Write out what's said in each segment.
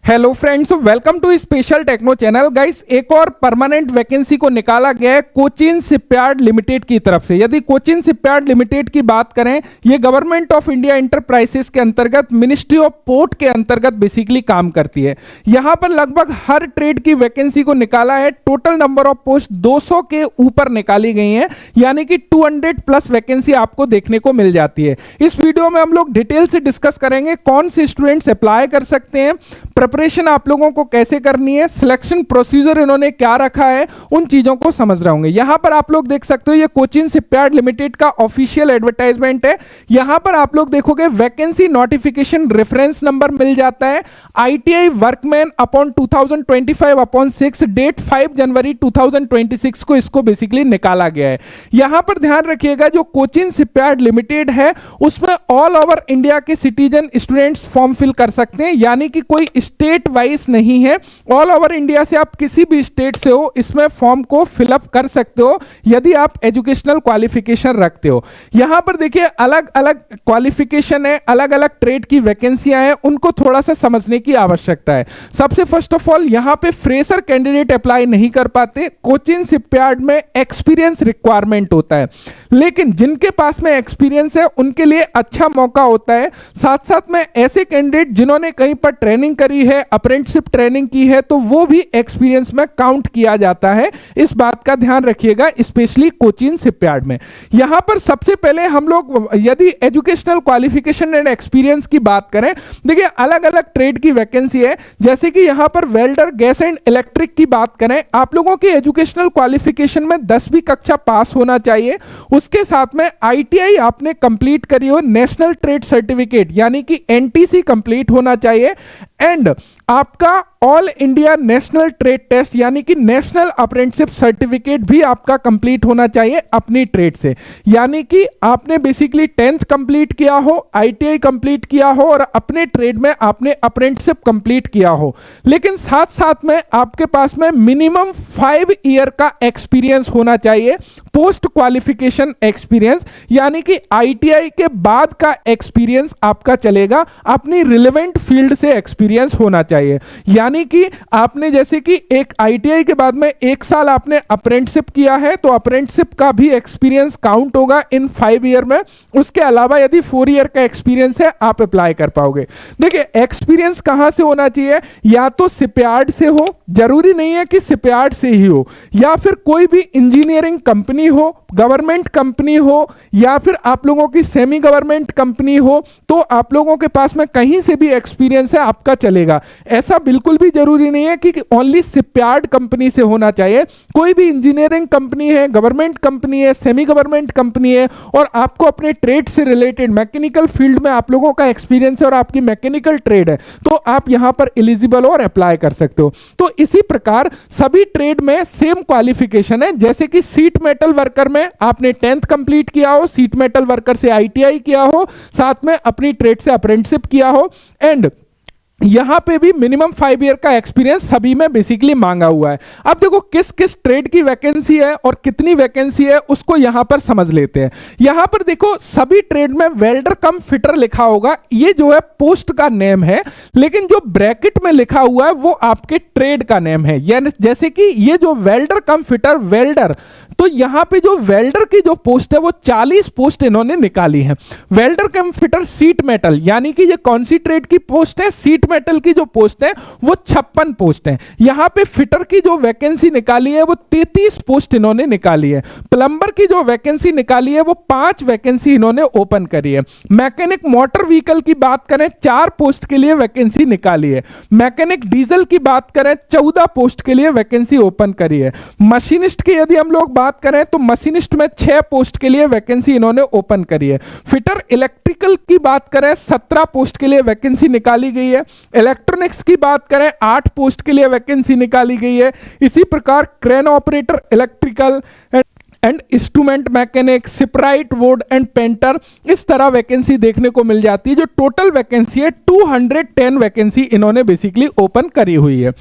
Hello friends, welcome to special techno channel. Guys, एक और permanent vacancy को निकाला गया है कोचिन शिपयार्ड लिमिटेड की तरफ से। यदि कोचिन शिपयार्ड लिमिटेड की बात करें, ये गवर्नमेंट ऑफ इंडिया एंटरप्राइजेस के अंतर्गत मिनिस्ट्री ऑफ पोर्ट के अंतर्गत बेसिकली काम करती है। यहां पर लगभग हर ट्रेड की वैकेंसी को निकाला है। टोटल नंबर ऑफ पोस्ट 200 के ऊपर निकाली गई हैं, यानी कि 200 प्लस वैकेंसी आपको देखने को मिल जाती है। इस वीडियो में हम लोग डिटेल से डिस्कस करेंगे कौन से स्टूडेंट्स अप्लाई कर सकते हैं, प्रिपरेशन आप लोगों को कैसे करनी है, सिलेक्शन प्रोसीजर इन्होंने क्या रखा है, उन चीजों को समझ रहे होंगे। यहां पर आप लोग देख सकते हो, ये कोचिन शिपयार्ड लिमिटेड का ऑफिशियल एडवर्टाइजमेंट है। यहां पर आप लोग देखोगे वैकेंसी नोटिफिकेशन रेफरेंस नंबर मिल जाता है। आईटीआई वर्कमैन अपॉन 2025/6 डेट 5 जनवरी 2026 को इसको बेसिकली निकाला गया है। यहां पर ध्यान रखिएगा, जो कोचिन शिपयार्ड लिमिटेड है उसमें ऑल ओवर इंडिया के सिटीजन स्टूडेंट्स फॉर्म फिल कर सकते हैं, यानी कि कोई स्टेट वाइज नहीं है। ऑल ओवर इंडिया से आप किसी भी स्टेट से हो, इसमें फॉर्म को फिलअप कर सकते हो यदि आप एजुकेशनल क्वालिफिकेशन रखते हो। यहां पर देखिए अलग अलग क्वालिफिकेशन है, अलग अलग ट्रेड की वैकेंसियां हैं, उनको थोड़ा सा समझने की आवश्यकता है। सबसे फर्स्ट ऑफ ऑल, यहां पे फ्रेशर कैंडिडेट अप्लाई नहीं कर पाते। कोचिन शिपयार्ड में एक्सपीरियंस रिक्वायरमेंट होता है, लेकिन जिनके पास में एक्सपीरियंस है उनके लिए अच्छा मौका होता है। साथ साथ में ऐसे कैंडिडेट जिन्होंने कहीं पर ट्रेनिंग करी है, अप्रेंटिसशिप ट्रेनिंग की है, तो वो भी एक्सपीरियंस में काउंट किया जाता है। इस बात का ध्यान रखिएगा, स्पेशली कोचिन शिपयार्ड में। यहां पर सबसे पहले हम लोग यदि एजुकेशनल क्वालिफिकेशन एंड एक्सपीरियंस की बात करें, देखिए अलग अलग ट्रेड की वैकेंसी है। जैसे कि यहां पर वेल्डर, गैस एंड इलेक्ट्रिक की बात करें, आप लोगों की एजुकेशनल क्वालिफिकेशन में 10वीं कक्षा पास होना चाहिए। उसके साथ में आईटीआई आपने कंप्लीट करी हो, नेशनल ट्रेड सर्टिफिकेट यानी कि एनटीसी कंप्लीट होना चाहिए, एंड आपका all India national trade test यानी कि नेशनल अप्रेंटिसशिप सर्टिफिकेट भी आपका कंप्लीट होना चाहिए अपनी ट्रेड से। यानी कि आपने बेसिकली 10th कंप्लीट किया हो, आईटीआई कंप्लीट किया हो और अपने ट्रेड में आपने अप्रेंटिसशिप कंप्लीट किया हो, लेकिन साथ साथ में आपके पास में मिनिमम 5 ईयर का एक्सपीरियंस होना चाहिए, पोस्ट क्वालिफिकेशन एक्सपीरियंस, यानी कि आईटीआई के बाद का एक्सपीरियंस आपका चलेगा, अपनी रिलेवेंट फील्ड से एक्सपीरियंस होना चाहिए। यानी कि आपने जैसे कि एक आईटीआई के बाद में 1 साल आपने अप्रेंटिसशिप किया है, तो अप्रेंटिसशिप का भी एक्सपीरियंस काउंट होगा इन 5 ईयर में। उसके अलावा यदि 4 ईयर का एक्सपीरियंस है, आप अप्लाई कर पाओगे। देखिए एक्सपीरियंस कहां से होना चाहिए, या तो शिपयार्ड से हो, जरूरी नहीं है कि शिपयार्ड से ही हो, या फिर कोई भी इंजीनियरिंग कंपनी हो, गवर्नमेंट कंपनी हो, या फिर आप लोगों की सेमी गवर्नमेंट कंपनी हो, तो आप लोगों के पास में कहीं से भी एक्सपीरियंस है आपका चलेगा। ऐसा बिल्कुल भी जरूरी नहीं है कि ओनली शिपयार्ड कंपनी से होना चाहिए। कोई भी इंजीनियरिंग कंपनी है, गवर्नमेंट कंपनी है, सेमी गवर्नमेंट कंपनी है, और आपको अपने ट्रेड से रिलेटेड मैकेनिकल फील्ड में आप लोगों का एक्सपीरियंस है और आपकी मैकेनिकल ट्रेड है, तो आप यहां पर एलिजिबल हो और अप्लाई कर सकते हो। तो इसी प्रकार सभी ट्रेड में सेम क्वालिफिकेशन है। जैसे कि सीट मेटल वर्कर में आपने 10th कंप्लीट किया हो, सीट मेटल वर्कर से आईटीआई किया हो, साथ में अपनी ट्रेड से अप्रेंटिसशिप किया हो, एंड यहां पे भी मिनिमम 5 ईयर का एक्सपीरियंस सभी में बेसिकली मांगा हुआ है। अब देखो किस किस ट्रेड की वैकेंसी है और कितनी वैकेंसी है उसको यहां पर समझ लेते हैं। यहां पर देखो सभी ट्रेड में वेल्डर कम फिटर लिखा होगा, ये जो है पोस्ट का नेम है, लेकिन जो ब्रैकेट में लिखा हुआ है वो आपके ट्रेड का नेम है। यानी जैसे कि ये जो वेल्डर कम फिटर वेल्डर, तो यहां पे जो वेल्डर की जो पोस्ट है वो 40 पोस्ट इन्होंने निकाली है। वेल्डर कम फिटर सीट मेटल, यानी कि ये कौन सी ट्रेड की पोस्ट है, सीट मेटल की जो पोस्ट है वो 56 पोस्ट है। यहां पे फिटर की जो वैकेंसी निकाली है वो 33 पोस्ट इन्होंने निकाली है। प्लम्बर की जो वैकेंसी निकाली है वो 5 वैकेंसी इन्होंने ओपन करी है। मैकेनिक मोटर व्हीकल की बात करें, 4 पोस्ट के लिए वैकेंसी निकाली है। मैकेनिक डीजल की बात करें, 14 पोस्ट के लिए वैकेंसी ओपन करी है। मशीनिस्ट की यदि हम लोग बात करें तो मशीनिस्ट में 6 पोस्ट के लिए वैकेंसी इन्होंने ओपन करी है। फिटर इलेक्ट्रिकल की बात करें, 17 पोस्ट के लिए वैकेंसी निकाली गई है। इलेक्ट्रॉनिक्स की बात करें, 8 पोस्ट के लिए वैकेंसी निकाली गई है। इसी प्रकार crane operator, electrical and instrument mechanic, shipwright, wood and painter, इस तरह वैकेंसी देखने को मिल जाती है। जो टोटल वैकेंसी है 210 वैकेंसी इन्होंने बेसिकली ओपन करी हुई है।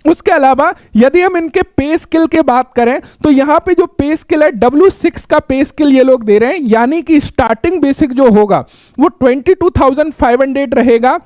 उसके अलावा यदि हम इनके पे स्किल के बात करें तो यहां पे जो पे स्किल है W6 का पे स्किल ये लोग दे रहे हैं, यानी कि स्टार्टिंग बेसिक जो होगा वो 22,500 रहेगा।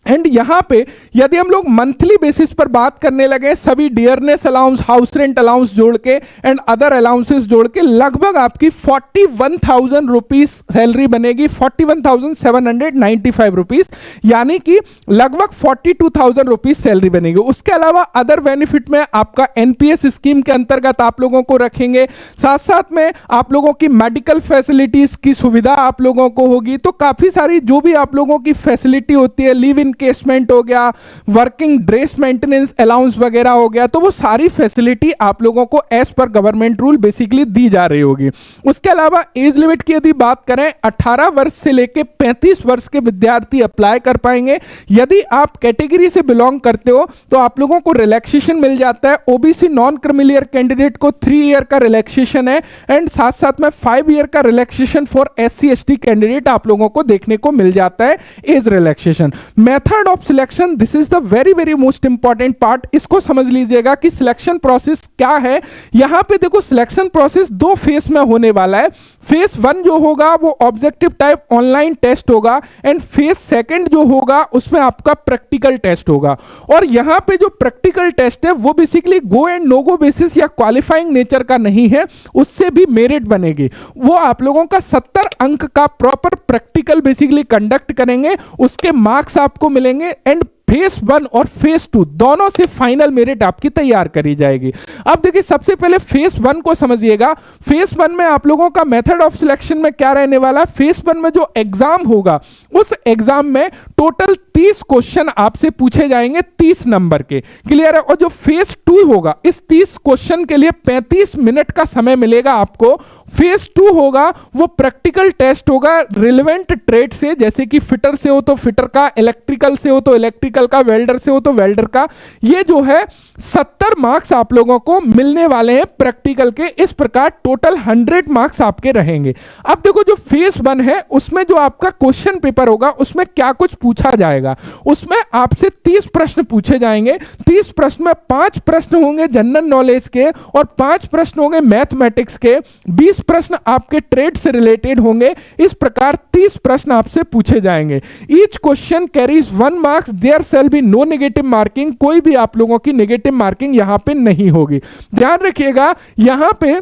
एंड यहाँ पे यदि हम लोग मंथली बेसिस पर बात करने लगे सभी dearness allowance, house rent allowance जोड़ के एंड अदर अलाउंसेस जोड़ के, लगभग आपकी 41,000 रुपीज सैलरी बनेगी, 41,795 रुपीज, यानी कि लगभग 42,000 रुपीज सैलरी बनेगी। उसके अलावा अदर बेनिफिट में आपका एनपीएस स्कीम के अंतर्गत आप लोगों को रखेंगे, साथ साथ में आप लोगों की मेडिकल फैसिलिटीज की सुविधा आप लोगों को होगी। तो काफी सारी जो भी आप लोगों की फैसिलिटी होती है, लिव इन केसमेंट हो गया, वर्किंग ड्रेस मेंटेनेंस अलाउंस वगैरह हो गया, तो वो सारी फैसिलिटी आप लोगों को as per government rule basically the जा रही होगी। उसके अलावा एज लिमिट की यदि बात करें, 18 वर्ष से लेकर 35 वर्ष के विद्यार्थी अप्लाई कर पाएंगे। यदि आप कैटेगरी से बिलोंग करते हो तो आप लोगों को रिलैक्सेशन मिल जाता है। ओबीसी नॉन क्रिमिलियर कैंडिडेट को 3 ईयर का रिलैक्सेशन है एंड साथ साथ में 5 ईयर का relaxation for SC ST candidate आप लोगों को देखने को मिल जाता है, age relaxation. Method of selection, this is the very very most important part. इसको समझ लीजिएगा कि सिलेक्शन प्रोसेस क्या है। यहां पे देखो सिलेक्शन प्रोसेस 2 फेज में होने वाला है। फेज 1 जो होगा वो ऑब्जेक्टिव टाइप ऑनलाइन टेस्ट होगा एंड फेज 2 जो होगा उसमें आपका प्रैक्टिकल टेस्ट होगा। और यहां पे जो प्रैक्टिकल टेस्ट है वो basically go and no go basis या क्वालिफाइंग नेचर का नहीं है, उससे भी मेरिट बनेगी। वो आप लोगों का 70 अंक का प्रॉपर प्रैक्टिकल बेसिकली कंडक्ट करेंगे, उसके मार्क्स आपको मिलेंगे एंड फेज 1 और फेज 2 दोनों से फाइनल मेरिट आपकी तैयार करी जाएगी। अब देखिए सबसे पहले फेज 1 को समझिएगा। फेज 1 में आप लोगों का मेथड ऑफ सिलेक्शन में क्या रहने वाला है, फेज 1 में जो एग्जाम होगा उस एग्जाम में टोटल 30 क्वेश्चन आपसे पूछे जाएंगे 30 नंबर के, क्लियर है। और जो फेज 2 होगा इस 30 क्वेश्चन के लिए 35 मिनट का समय मिलेगा आपको। फेज 2 होगा वो प्रैक्टिकल टेस्ट होगा रिलेवेंट ट्रेड से, जैसे कि फिटर से हो तो फिटर का, इलेक्ट्रिकल से हो तो इलेक्ट्रिकल का, वेल्डर से हो तो वेल्डर का। ये जो है 70 मार्क्स आप लोगों को मिलने वाले हैं प्रैक्टिकल के। इस प्रकार टोटल 100 मार्क्स आपके रहेंगे। अब देखो जो फेज 1 है उसमें जो आपका क्वेश्चन पेपर होगा उसमें क्या कुछ पूछा जाएगा। उसमें आपसे 30 प्रश्न पूछे जाएंगे। 30 प्रश्न में 5 प्रश्न होंगे जनरल नॉलेज के और 5 प्रश्न होंगे मैथमेटिक्स के, 20 प्रश्न आपके ट्रेड से रिलेटेड होंगे। इस प्रकार 30 प्रश्न आपसे पूछे जाएंगे। Each question carries 1 marks, there shall be no negative marking, कोई भी आप लोगों की नेगेटिव मार्किंग यहां पे नहीं होगी। ध्यान रखिएगा यहां पे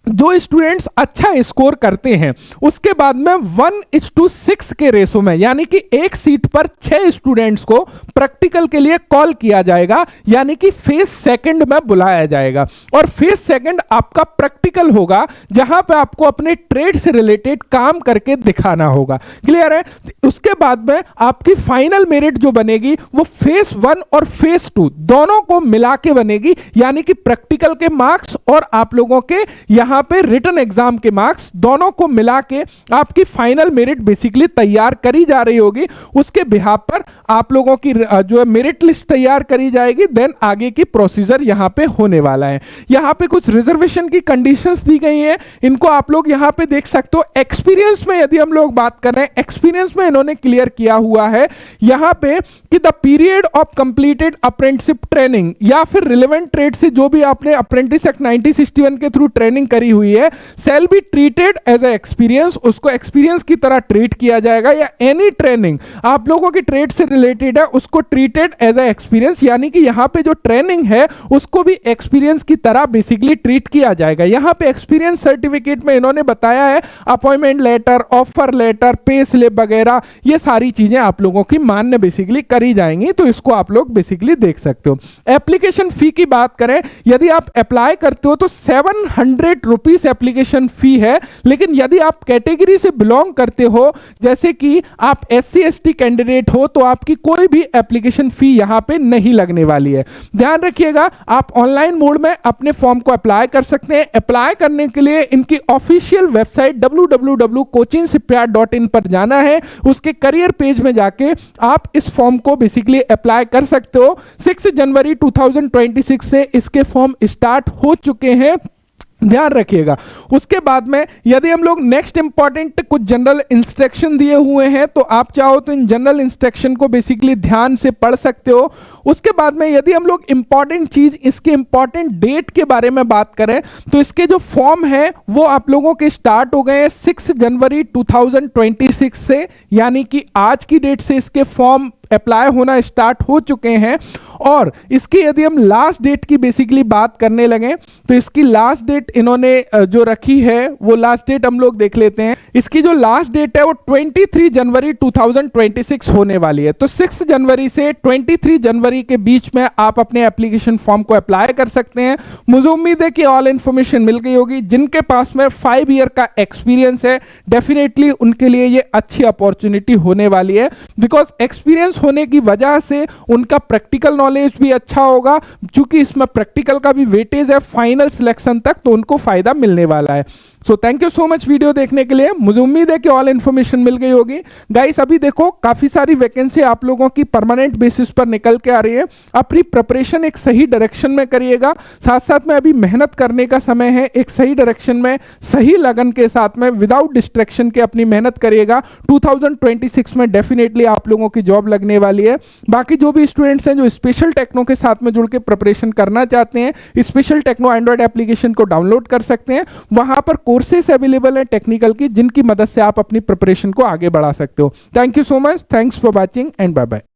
जो स्टूडेंट्स अच्छा स्कोर करते हैं उसके बाद में 1:6 के रेशो में, यानी कि एक सीट पर 6 स्टूडेंट्स को प्रैक्टिकल के लिए कॉल किया जाएगा, यानी कि फेज 2 में बुलाया जाएगा। और फेज 2 आपका प्रैक्टिकल होगा जहां पे आपको अपने ट्रेड से रिलेटेड काम करके दिखाना होगा, क्लियर है। उसके बाद में आपकी फाइनल मेरिट जो बनेगी वो फेज 1 और फेज 2 दोनों को मिला के बनेगी, यानी कि प्रैक्टिकल के मार्क्स और आप लोगों के यहां पे रिटन एग्जाम के मार्क्स दोनों को मिला के आपकी फाइनल मेरिट बेसिकली तैयार करी जा रही होगी। उसके बिहाफ पर आप लोगों की जो है मेरिट लिस्ट तैयार करी जाएगी। देन आगे की प्रोसीजर यहां पे होने वाला है। यहां पे कुछ रिजर्वेशन की कंडीशंस दी गई हैं, इनको आप लोग यहां पे देख सकते हो। एक्सपीरियंस में यदि हम लोग बात कर रहे हैं, एक्सपीरियंस में इन्होंने क्लियर किया हुआ है यहां पे कि the period of completed apprenticeship training या फिर रिलेवेंट ट्रेड से जो भी आपने अप्रेंटिस एक्ट 1961 के थ्रू ट्रेनिंग करी हुई है, shall be treated as a experience, उसको एक्सपीरियंस की तरह ट्रीट किया जाएगा। या एनी ट्रेनिंग आप लोगों की ट्रेड से रिलेटेड है उसको ट्रीटेड एज ए एक्सपीरियंस, यानी कि यहां पे जो ट्रेनिंग है उसको भी एक्सपीरियंस की तरह बेसिकली ट्रीट किया जाएगा। यहां पे एक्सपीरियंस सर्टिफिकेट में इन्होंने बताया है appointment letter, offer letter, pay slip वगैरह ये सारी चीजें आप लोगों की मान्य बेसिकली करी जाएंगी, तो इसको आप लोग बेसिकली देख सकते हो। एप्लीकेशन फी की बात करें, यदि आप अप्लाई करते हो तो 700 रुपीस एप्लीकेशन फी है, लेकिन यदि आप कैटेगरी से बिलोंग करते हो जैसे कि आप एससी एसटी कैंडिडेट हो तो आपकी कोई भी एप्लीकेशन फी यहां पे नहीं लगने वाली है। ध्यान रखिएगा आप ऑनलाइन मोड में अपने फॉर्म को अप्लाई कर सकते हैं। अप्लाई करने के लिए इनकी ऑफिशियल वेबसाइट www.coachingshipyard.in पर जाना है, उसके करियर पेज में जाके आप इस फॉर्म को बेसिकली अप्लाई कर सकते हो। 6 जनवरी 2026 से इसके फॉर्म स्टार्ट हो चुके हैं, ध्यान रखिएगा। उसके बाद में यदि हम लोग नेक्स्ट इंपॉर्टेंट कुछ जनरल इंस्ट्रक्शन दिए हुए हैं तो आप चाहो तो इन जनरल इंस्ट्रक्शन को बेसिकली ध्यान से पढ़ सकते हो। उसके बाद में यदि हम लोग इंपॉर्टेंट चीज इसके इंपॉर्टेंट डेट के बारे में बात करें तो इसके जो फॉर्म है वो आप लोगों के स्टार्ट हो गए हैं 6 जनवरी 2026 से, यानी कि आज की डेट से इसके फॉर्म अप्लाई होना स्टार्ट हो चुके हैं। और इसकी यदि हम लास्ट डेट की बेसिकली बात करने लगे तो इसकी लास्ट डेट इन्होंने जो रखी है वो लास्ट डेट हम लोग देख लेते हैं। इसकी जो लास्ट डेट है वो 23 जनवरी 2026 होने वाली है। तो 6 जनवरी से 23 जनवरी के बीच में आप अपने एप्लीकेशन फॉर्म को अप्लाई कर सकते हैं। मुझे उम्मीद है कि ऑल इंफॉर्मेशन मिल गई होगी। जिनके पास में 5 ईयर का एक्सपीरियंस है डेफिनेटली उनके लिए ये अच्छी अपॉर्चुनिटी होने वाली है, बिकॉज एक्सपीरियंस होने की वजह से उनका प्रैक्टिकल नॉलेज भी अच्छा होगा। चूंकि इसमें प्रैक्टिकल का भी वेटेज है फाइनल सिलेक्शन तक, तो उनको फायदा मिलने वाला है। So thank you so much video देखने के लिए। मुझे उम्मीद है कि ऑल इन्फॉर्मेशन मिल गई होगी। गाइस अभी देखो काफी सारी वैकेंसी आप लोगों की परमानेंट बेसिस पर निकल के आ रही है। अपनी प्रिपरेशन एक सही डायरेक्शन में करिएगा, साथ साथ में अभी मेहनत करने का समय है। एक सही डायरेक्शन में सही लगन के साथ में विदाउट डिस्ट्रैक्शन के अपनी मेहनत करिएगा। 2026 में डेफिनेटली आप लोगों की जॉब लगने वाली है। बाकी जो भी स्टूडेंट्स हैं जो स्पेशल टेक्नो के साथ में जुड़ के प्रिपरेशन करना चाहते हैं, स्पेशल टेक्नो एंड्रॉइड एप्लीकेशन को डाउनलोड कर सकते हैं। वहां पर कोर्सेस अवेलेबल है टेक्निकल की, जिनकी मदद से आप अपनी प्रिपरेशन को आगे बढ़ा सकते हो। Thank you so much, thanks for watching and bye bye.